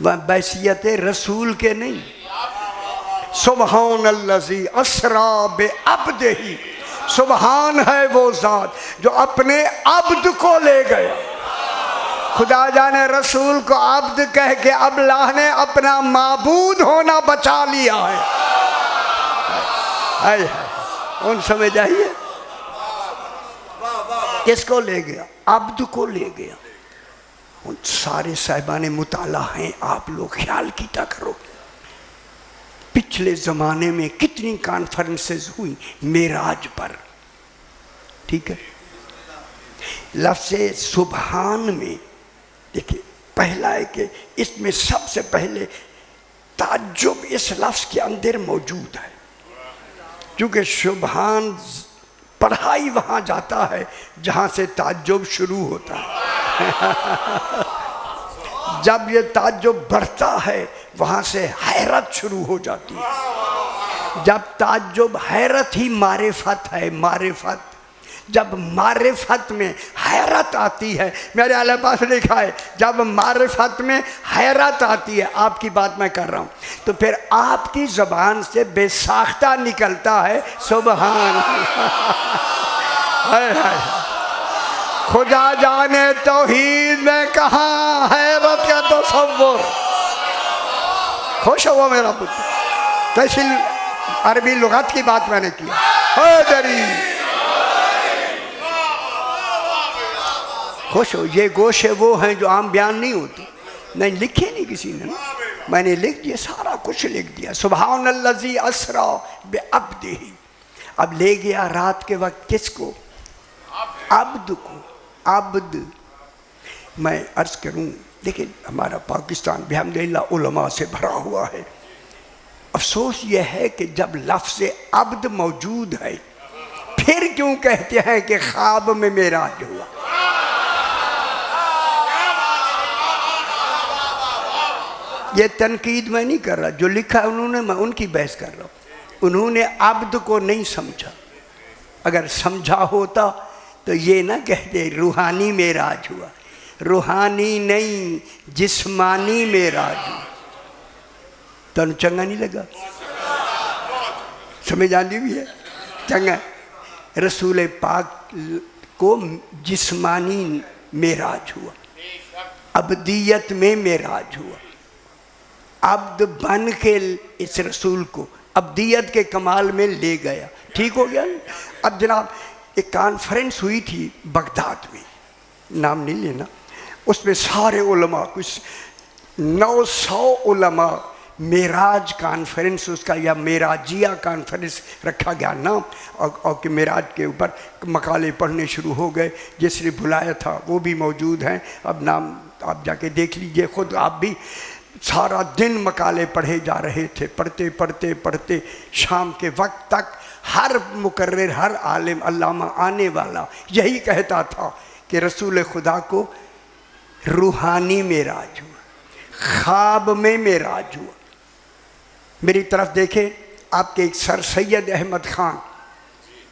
बैसियत रसूल के नहीं। सुबहान अल्लज़ी अस्रा बे अब्दिही, सुबहान है वो ज़ात जो अपने अब्द को ले गया। खुदा जाने रसूल को अब्द कह के अब अल्लाह ने अपना माबूद होना बचा लिया है। हाय हाय, उन समझ आइए, किसको ले गया? अब्द को ले गया। उन सारे साहिबाने मुताला हैं, आप लोग ख्याल कीता करो पिछले ज़माने में कितनी कॉन्फ्रेंसेस हुई मेराज पर, ठीक है। लफ्ज़ सुबहान में देखिए पहला है कि इसमें सबसे पहले ताज्जुब इस लफ्ज़ के अंदर मौजूद है, क्योंकि सुबहान पढ़ाई वहाँ जाता है जहाँ से ताज्जुब शुरू होता है। जब ये ताज्जुब बढ़ता है वहाँ से हैरत शुरू हो जाती है। जब ताज्जुब हैरत ही मारिफत है, मारिफत जब मारिफत में हैरत आती है, मेरे आले पास लिखा है जब मारिफत में हैरत आती है, आपकी बात मैं कर रहा हूँ, तो फिर आपकी ज़बान से बेसाख्ता निकलता है सुबहान। हाय हाय, खुदा जाने तौहीद में कहाँ हैरत का तसव्वुर। खुश हुआ मेरा पुत्र, कैसी अरबी लुगत की बात मैंने किया। हैदरी खुश हो, ये गोशे वो हैं जो आम बयान नहीं होती, नहीं लिखे नहीं किसी ने, मैंने लिख दिया, सारा कुछ लिख दिया। सुबहान अल्लज़ी अस्रा बे अब्दिही, अब ले गया रात के वक्त किसको? अब्द को। अब्द मैं अर्ज़ करूँ, लेकिन हमारा पाकिस्तान बिहम्दिल्लाह उलमा से भरा हुआ है। अफसोस यह है कि जब लफ्ज़ अब्द मौजूद है फिर क्यों कहते हैं कि ख्वाब में मेराज हुआ। ये तनकीद मैं नहीं कर रहा, जो लिखा उन्होंने, मैं उनकी बहस कर रहा हूँ। उन्होंने अब्द को नहीं समझा, अगर समझा होता तो ये ना कहते रूहानी मेराज हुआ। रूहानी नहीं, जिस्मानी मेराज हुआ। तो चंगा नहीं लगा? समझ आती भी है चंगा। रसूल पाक को जिस्मानी मेराज हुआ, अब्दियत में मेराज हुआ। अब्द बन के इस रसूल को अब्दियत के कमाल में ले गया, ठीक हो गया। अब जनाब एक कॉन्फ्रेंस हुई थी बगदाद में, नाम नहीं लेना, उसमें सारे उलमा, कुछ 900 उलमा, मेराज कॉन्फ्रेंस उसका या मेराजिया कॉन्फ्रेंस रखा गया नाम, और कि मेराज के ऊपर मकाले पढ़ने शुरू हो गए। जिसने बुलाया था वो भी मौजूद हैं, अब नाम आप जाके देख लीजिए खुद आप भी। सारा दिन मकाले पढ़े जा रहे थे, पढ़ते पढ़ते पढ़ते शाम के वक्त तक हर मुकर्रिर, हर आलिम, अल्लामा आने वाला यही कहता था कि रसूल खुदा को रूहानी मेराज हुआ, ख्वाब में मेराज हुआ। मेरी तरफ देखें, आपके एक सर सैयद अहमद ख़ान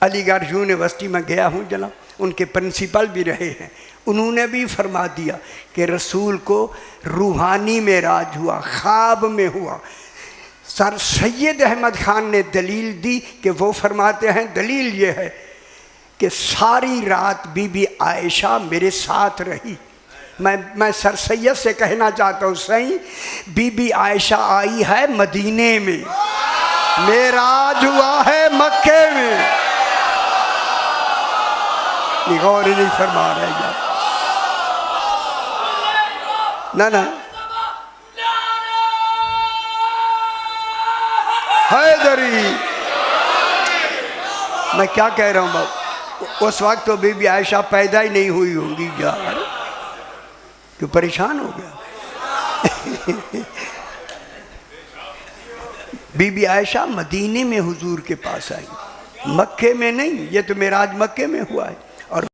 अलीगढ़ यूनिवर्सिटी में गया हूँ जनाब, उनके प्रिंसिपल भी रहे हैं, उन्होंने भी फरमा दिया कि रसूल को रूहानी मेराज हुआ, ख्वाब में हुआ। सर सैयद अहमद ख़ान ने दलील दी कि वो फरमाते हैं, दलील ये है कि सारी रात बीबी आयशा मेरे साथ रही। मैं सर सैयद से कहना चाहता हूँ, सही बीबी आयशा आई है मदीने में, मेराज हुआ है मक्के में। गौर नहीं फरमा रहे ना ना। हैदरी, मैं क्या कह रहा हूँ बाबू, उस वक्त तो बीबी आयशा पैदा ही नहीं हुई होंगी यार, तो परेशान हो गया। बीबी आयशा मदीने में हुजूर के पास आई, मक्के में नहीं, ये तो मेराज मक्के में हुआ है।